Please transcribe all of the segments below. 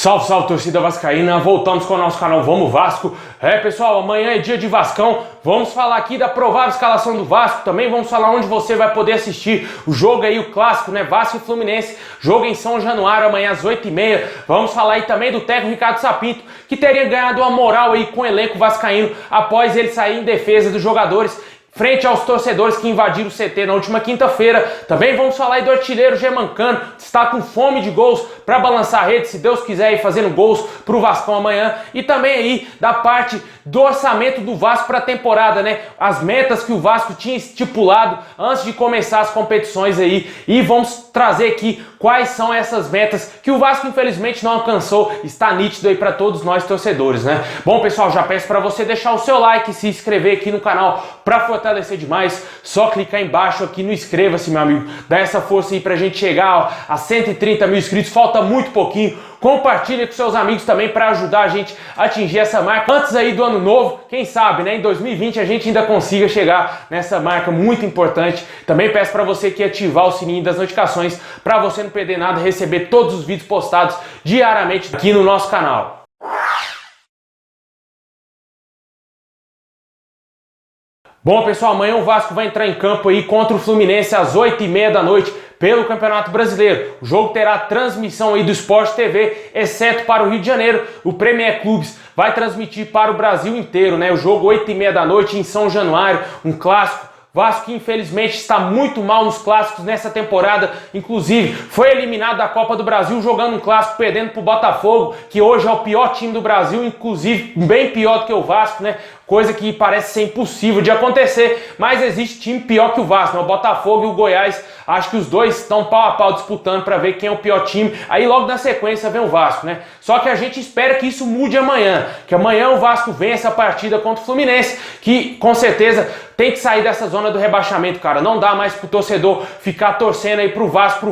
Salve, salve, torcida vascaína, voltamos com o nosso canal Vamos Vasco. Pessoal, amanhã é dia de Vascão, vamos falar aqui da provável escalação do Vasco, também vamos falar onde você vai poder assistir o jogo aí, o clássico, né, Vasco e Fluminense, jogo em São Januário, amanhã às 8h30, vamos falar aí também do técnico Ricardo Sapinto, que teria ganhado uma moral aí com o elenco vascaíno após ele sair em defesa dos jogadores, frente aos torcedores que invadiram o CT na última quinta-feira. Também vamos falar aí do artilheiro Germancano, que está com fome de gols para balançar a rede, se Deus quiser, ir fazendo gols para o Vascão amanhã. E também aí da parte do orçamento do Vasco para a temporada, né? As metas que o Vasco tinha estipulado antes de começar as competições aí. E vamos trazer aqui quais são essas metas que o Vasco infelizmente não alcançou. Está nítido aí para todos nós torcedores, né? Bom, pessoal, já peço para você deixar o seu like e se inscrever aqui no canal para fortalecer demais. Só clicar embaixo aqui no inscreva-se, meu amigo. Dá essa força aí pra gente chegar a 130 mil inscritos. Falta muito pouquinho. Compartilha com seus amigos também para ajudar a gente a atingir essa marca antes aí do ano novo. Quem sabe, né? Em 2020 a gente ainda consiga chegar nessa marca muito importante. Também peço para você que ativar o sininho das notificações para você não perder nada e receber todos os vídeos postados diariamente aqui no nosso canal. Bom, pessoal, amanhã o Vasco vai entrar em campo aí contra o Fluminense às 8h30 da noite pelo Campeonato Brasileiro. O jogo terá transmissão aí do Sport TV, exceto para o Rio de Janeiro. O Premier Clubes vai transmitir para o Brasil inteiro, né? O jogo 8h30 da noite em São Januário, um clássico. Vasco que infelizmente está muito mal nos clássicos nessa temporada, inclusive foi eliminado da Copa do Brasil jogando um clássico, perdendo para o Botafogo, que hoje é o pior time do Brasil, inclusive bem pior do que o Vasco, né? Coisa que parece ser impossível de acontecer, mas existe time pior que o Vasco, né? O Botafogo e o Goiás, acho que os dois estão pau a pau disputando para ver quem é o pior time, aí logo na sequência vem o Vasco, né? Só que a gente espera que isso mude amanhã, que amanhã o Vasco vença a partida contra o Fluminense, que com certeza tem que sair dessa zona do rebaixamento, cara. Não dá mais pro torcedor ficar torcendo aí pro Vasco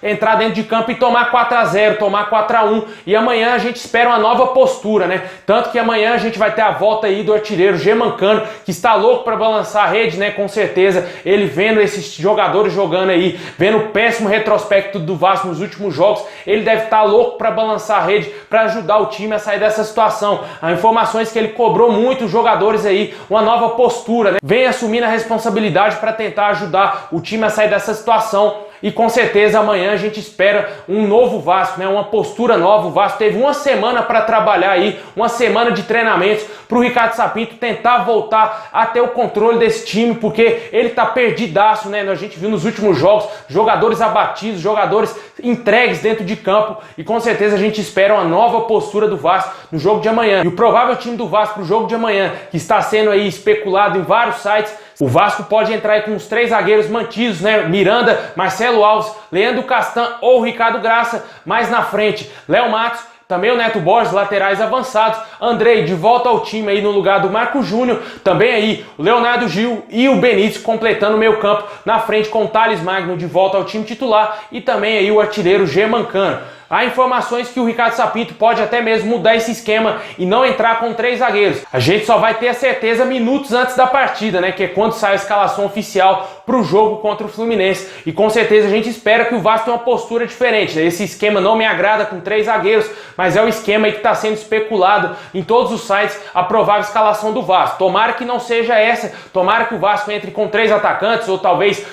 entrar dentro de campo e tomar 4x0, tomar 4x1. E amanhã a gente espera uma nova postura, né? Tanto que amanhã a gente vai ter a volta aí do artilheiro Germancano, que está louco para balançar a rede, né? Com certeza, ele vendo esses jogadores jogando aí, vendo o péssimo retrospecto do Vasco nos últimos jogos, ele deve estar louco para balançar a rede, para ajudar o time a sair dessa situação. Há informações que ele cobrou muito os jogadores aí, uma nova postura, né? Vem assumindo a responsabilidade para tentar ajudar o time a sair dessa situação. E com certeza amanhã a gente espera um novo Vasco, né? Uma postura nova. O Vasco teve uma semana para trabalhar aí, uma semana de treinamentos para o Ricardo Sapinto tentar voltar a ter o controle desse time, porque ele tá perdidaço, né? A gente viu nos últimos jogos jogadores abatidos, jogadores entregues dentro de campo, e com certeza a gente espera uma nova postura do Vasco no jogo de amanhã. E o provável time do Vasco pro jogo de amanhã, que está sendo aí especulado em vários sites, o Vasco pode entrar aí com os 3 zagueiros mantidos, né? Miranda, Marcelo Alves, Leandro Castan ou Ricardo Graça. Mais na frente, Léo Matos, também o Neto Borges, laterais avançados. Andrei de volta ao time aí no lugar do Marco Júnior. Também aí o Leonardo Gil e o Benítez completando o meio campo. Na frente com o Thales Magno de volta ao time titular. E também aí o artilheiro Germancano. Há informações que o Ricardo Sapinto pode até mesmo mudar esse esquema e não entrar com 3 zagueiros. A gente só vai ter a certeza minutos antes da partida, né? Que é quando sai a escalação oficial para o jogo contra o Fluminense. E com certeza a gente espera que o Vasco tenha uma postura diferente, né? Esse esquema não me agrada com 3 zagueiros, mas é o esquema aí que está sendo especulado em todos os sites, a provável escalação do Vasco. Tomara que não seja essa, tomara que o Vasco entre com 3 atacantes ou talvez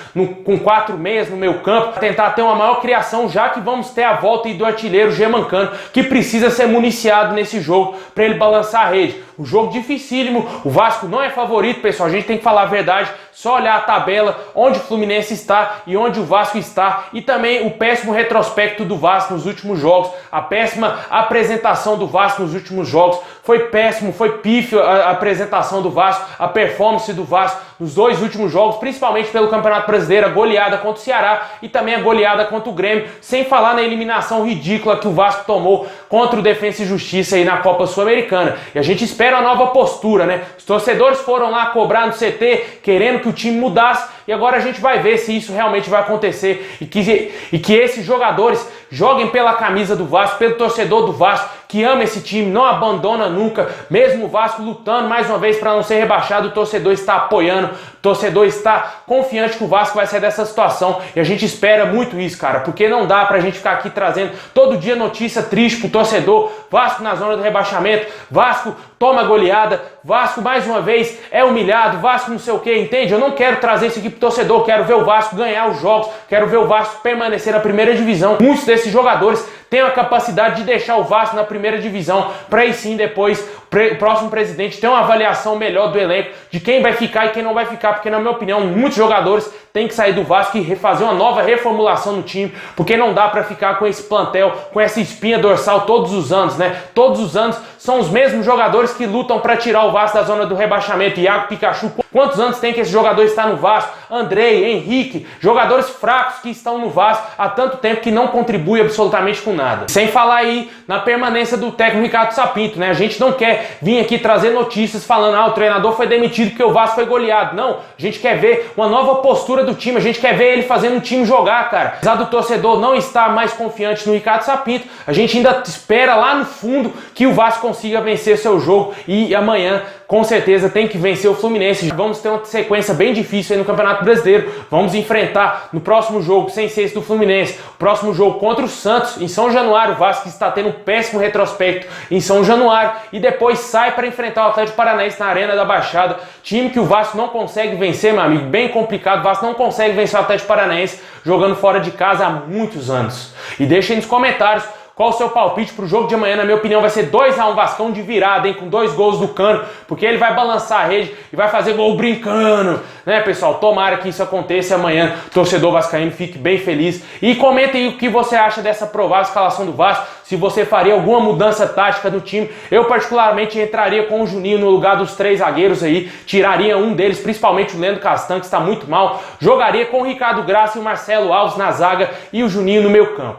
com 4 meias no meio campo, tentar ter uma maior criação, já que vamos ter a volta aí do artilheiro Germancano, que precisa ser municiado nesse jogo para ele balançar a rede. Um jogo dificílimo, o Vasco não é favorito, pessoal, a gente tem que falar a verdade, só olhar a tabela, onde o Fluminense está e onde o Vasco está, e também o péssimo retrospecto do Vasco nos últimos jogos, a péssima apresentação do Vasco nos últimos jogos, foi péssimo, foi pífio a apresentação do Vasco, a performance do Vasco nos 2 últimos jogos, principalmente pelo Campeonato Brasileiro, a goleada contra o Ceará e também a goleada contra o Grêmio, sem falar na eliminação ridícula que o Vasco tomou contra o Defensa e Justiça aí na Copa Sul-Americana. E a gente espera uma nova postura, né? Os torcedores foram lá cobrar no CT, querendo que o time mudasse, e agora a gente vai ver se isso realmente vai acontecer e que esses jogadores joguem pela camisa do Vasco, pelo torcedor do Vasco, que ama esse time, não abandona nunca, mesmo o Vasco lutando mais uma vez para não ser rebaixado, o torcedor está apoiando, o torcedor está confiante que o Vasco vai sair dessa situação, e a gente espera muito isso, cara, porque não dá pra gente ficar aqui trazendo todo dia notícia triste pro torcedor, Vasco na zona do rebaixamento, Vasco toma goleada, Vasco mais uma vez é humilhado, Vasco não sei o que, entende? Eu não quero trazer isso aqui pro torcedor, eu quero ver o Vasco ganhar os jogos, quero ver o Vasco permanecer na primeira divisão. Muitos desses jogadores têm a capacidade de deixar o Vasco na primeira divisão, para aí sim depois o próximo presidente ter uma avaliação melhor do elenco, de quem vai ficar e quem não vai ficar, porque na minha opinião muitos jogadores têm que sair do Vasco e fazer uma nova reformulação no time, porque não dá para ficar com esse plantel, com essa espinha dorsal todos os anos, né? Todos os anos são os mesmos jogadores que lutam para tirar o Vasco da zona do rebaixamento. Iago, Pikachu, quantos anos tem que esse jogador está no Vasco? Andrei, Henrique, jogadores fracos que estão no Vasco há tanto tempo que não contribuem absolutamente com nada. Sem falar aí na permanência do técnico Ricardo Sapinto, né? A gente não quer vir aqui trazer notícias falando o treinador foi demitido porque o Vasco foi goleado. Não, a gente quer ver uma nova postura do time, a gente quer ver ele fazendo o time jogar, cara. Apesar do torcedor não estar mais confiante no Ricardo Sapinto, a gente ainda espera lá no fundo que o Vasco consiga vencer seu jogo e amanhã com certeza tem que vencer o Fluminense. Vamos ter uma sequência bem difícil aí no Campeonato Brasileiro. Vamos enfrentar no próximo jogo, sem ser esse do Fluminense, o próximo jogo contra o Santos em São Januário. O Vasco está tendo um péssimo retrospecto em São Januário e depois sai para enfrentar o Atlético Paranaense na Arena da Baixada. Time que o Vasco não consegue vencer, meu amigo, bem complicado. O Vasco não consegue vencer o Atlético Paranaense jogando fora de casa há muitos anos. E deixem nos comentários qual o seu palpite para o jogo de amanhã. Na minha opinião vai ser 2-1 Vascão de virada, hein, com 2 gols do Cano, porque ele vai balançar a rede e vai fazer gol brincando, né, pessoal? Tomara que isso aconteça amanhã, o torcedor vascaíno fique bem feliz. E comentem o que você acha dessa provável escalação do Vasco, se você faria alguma mudança tática no time. Eu particularmente entraria com o Juninho no lugar dos 3 zagueiros aí, tiraria um deles, principalmente o Leandro Castan, que está muito mal, jogaria com o Ricardo Graça e o Marcelo Alves na zaga e o Juninho no meio campo.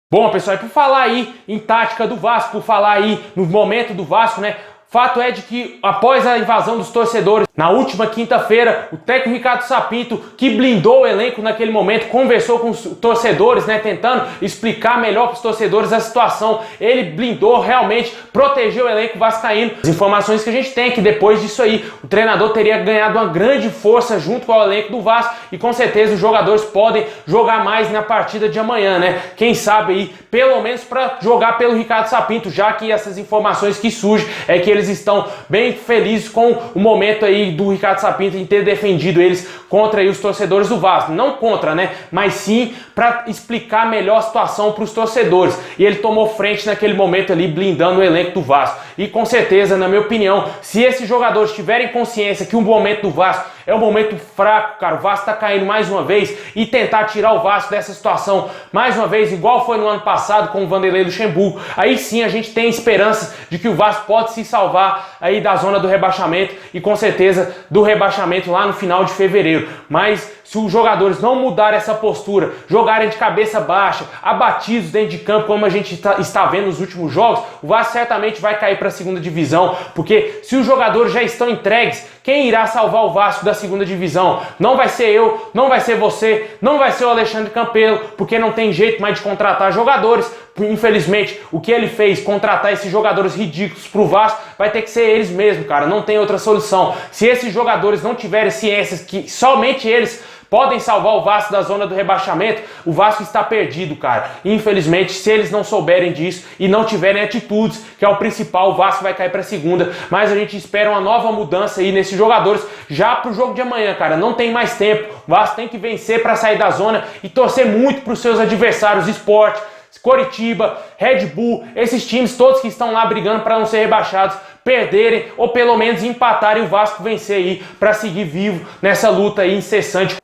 Bom, pessoal, e por falar aí em tática do Vasco, por falar aí no momento do Vasco, né? Fato é de que após a invasão dos torcedores na última quinta-feira, o técnico Ricardo Sapinto, que blindou o elenco naquele momento, conversou com os torcedores, né, tentando explicar melhor para os torcedores a situação. Ele blindou, realmente protegeu o elenco vascaíno. As informações que a gente tem é que depois disso aí, o treinador teria ganhado uma grande força junto com o elenco do Vasco e com certeza os jogadores podem jogar mais na partida de amanhã, né? Quem sabe aí, pelo menos para jogar pelo Ricardo Sapinto, já que essas informações que surgem é que eles estão bem felizes com o momento aí do Ricardo Sapinto em ter defendido eles contra aí os torcedores do Vasco. Não contra, né? Mas sim para explicar melhor a situação para os torcedores. E ele tomou frente naquele momento ali, blindando o elenco do Vasco. E com certeza, na minha opinião, se esses jogadores tiverem consciência que o momento do Vasco é um momento fraco, cara, o Vasco tá caindo mais uma vez, e tentar tirar o Vasco dessa situação mais uma vez, igual foi no ano passado com o Vanderlei Luxemburgo, aí sim a gente tem esperança de que o Vasco pode se salvar aí da zona do rebaixamento e com certeza do rebaixamento lá no final de fevereiro. Mas se os jogadores não mudarem essa postura, jogarem de cabeça baixa, abatidos dentro de campo, como a gente está vendo nos últimos jogos, o Vasco certamente vai cair para a segunda divisão, porque se os jogadores já estão entregues, quem irá salvar o Vasco da segunda divisão? Não vai ser eu, não vai ser você, não vai ser o Alexandre Campelo, porque não tem jeito mais de contratar jogadores. Infelizmente, o que ele fez, contratar esses jogadores ridículos pro Vasco, vai ter que ser eles mesmos, cara, não tem outra solução. Se esses jogadores não tiverem ciências que somente eles podem salvar o Vasco da zona do rebaixamento, o Vasco está perdido, cara. Infelizmente, se eles não souberem disso e não tiverem atitudes, que é o principal, o Vasco vai cair para a segunda. Mas a gente espera uma nova mudança aí nesses jogadores já pro jogo de amanhã, cara. Não tem mais tempo. O Vasco tem que vencer para sair da zona e torcer muito para os seus adversários, Sport, Coritiba, Red Bull, esses times todos que estão lá brigando para não ser rebaixados, perderem ou pelo menos empatarem, o Vasco vencer aí para seguir vivo nessa luta aí incessante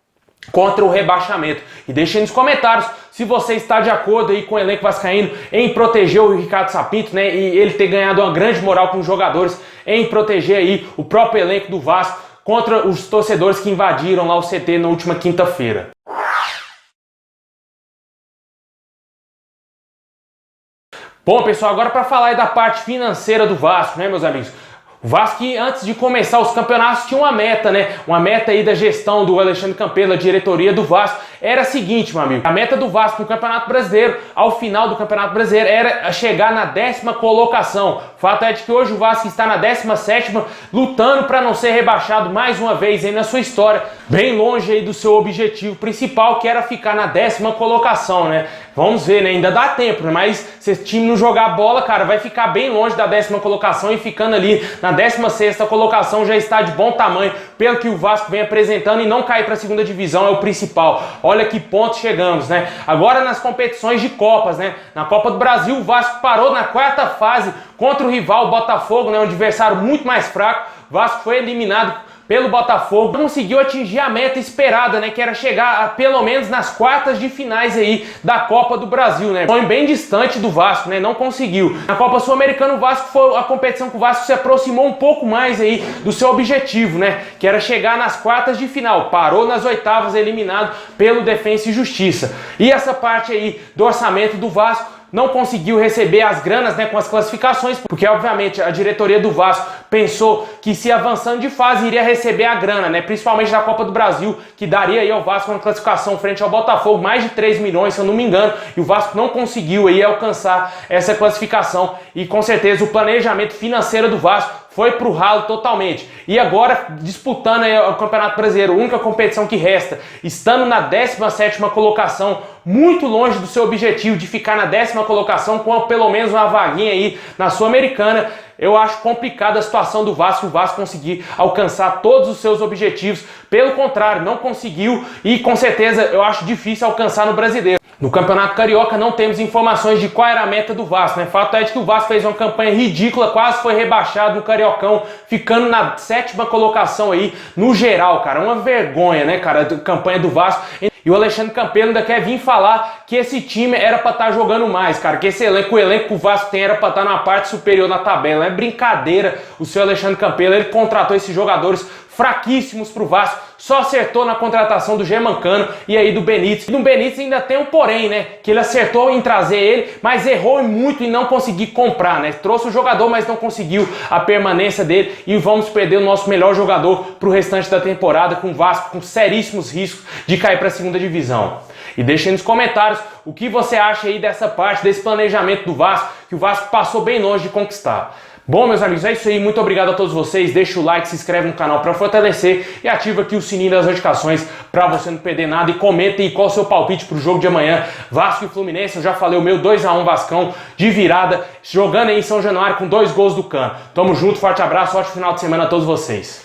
contra o rebaixamento. E deixem nos comentários se você está de acordo aí com o elenco vascaíno em proteger o Ricardo Sapinto, né, e ele ter ganhado uma grande moral com os jogadores em proteger aí o próprio elenco do Vasco contra os torcedores que invadiram lá o CT na última quinta-feira. Bom, pessoal, agora para falar aí da parte financeira do Vasco, né, meus amigos? O Vasco, que antes de começar os campeonatos, tinha uma meta, né? Uma meta aí da gestão do Alexandre Campelo, a diretoria do Vasco, era a seguinte, meu amigo. A meta do Vasco no Campeonato Brasileiro, ao final do Campeonato Brasileiro, era chegar na 10ª colocação. O fato é de que hoje o Vasco está na 17ª, lutando para não ser rebaixado mais uma vez aí na sua história, bem longe aí do seu objetivo principal, que era ficar na 10ª colocação, né? Vamos ver, né? Ainda dá tempo, né? Mas se esse time não jogar bola, cara, vai ficar bem longe da 10ª colocação e ficando ali na 16ª colocação já está de bom tamanho, pelo que o Vasco vem apresentando, e não cair para a 2ª divisão é o principal. Olha que ponto chegamos, né? Agora nas competições de Copas, né? Na Copa do Brasil, o Vasco parou na 4ª fase contra o rival Botafogo, né? Um adversário muito mais fraco. O Vasco foi eliminado pelo Botafogo, conseguiu atingir a meta esperada, né, que era chegar a, pelo menos nas quartas de finais aí da Copa do Brasil, né? Foi bem distante do Vasco, né? Não conseguiu. Na Copa Sul-Americana, o Vasco foi a competição que o Vasco se aproximou um pouco mais aí do seu objetivo, né, que era chegar nas quartas de final. Parou nas oitavas, eliminado pelo Defensa e Justiça. E essa parte aí do orçamento do Vasco não conseguiu receber as granas, né, com as classificações, porque obviamente a diretoria do Vasco pensou que se avançando de fase iria receber a grana, né, principalmente da Copa do Brasil, que daria aí ao Vasco uma classificação frente ao Botafogo, mais de 3 milhões, se eu não me engano, e o Vasco não conseguiu aí alcançar essa classificação, e com certeza o planejamento financeiro do Vasco foi pro ralo totalmente. E agora, disputando aí o Campeonato Brasileiro, a única competição que resta, estando na 17ª colocação, muito longe do seu objetivo de ficar na 10ª colocação, com pelo menos uma vaguinha aí na Sul-Americana, eu acho complicada a situação do Vasco, o Vasco conseguir alcançar todos os seus objetivos. Pelo contrário, não conseguiu, e com certeza eu acho difícil alcançar no Brasileiro. No Campeonato Carioca não temos informações de qual era a meta do Vasco, né? Fato é de que o Vasco fez uma campanha ridícula, quase foi rebaixado no Cariocão, ficando na 7ª colocação aí no geral, cara. Uma vergonha, né, cara, a campanha do Vasco. E o Alexandre Campelo ainda quer vir falar que esse time era para estar jogando mais, cara. Que esse elenco, o elenco que o Vasco tem era para estar na parte superior na tabela. É brincadeira o seu Alexandre Campelo. Ele contratou esses jogadores fraquíssimos pro Vasco, só acertou na contratação do Germancano e aí do Benítez. E no Benítez ainda tem um porém, né? Que ele acertou em trazer ele, mas errou muito em não conseguir comprar, né? Trouxe o jogador, mas não conseguiu a permanência dele, e vamos perder o nosso melhor jogador pro restante da temporada, com o Vasco com seríssimos riscos de cair para a 2ª divisão. E deixe aí nos comentários o que você acha aí dessa parte, desse planejamento do Vasco, que o Vasco passou bem longe de conquistar. Bom, meus amigos, é isso aí. Muito obrigado a todos vocês. Deixa o like, se inscreve no canal para fortalecer e ativa aqui o sininho das notificações para você não perder nada. E comenta aí qual é o seu palpite para o jogo de amanhã. Vasco e Fluminense, eu já falei o meu 2-1 Vascão de virada, jogando aí em São Januário com 2 gols do Cano. Tamo junto, forte abraço, ótimo final de semana a todos vocês.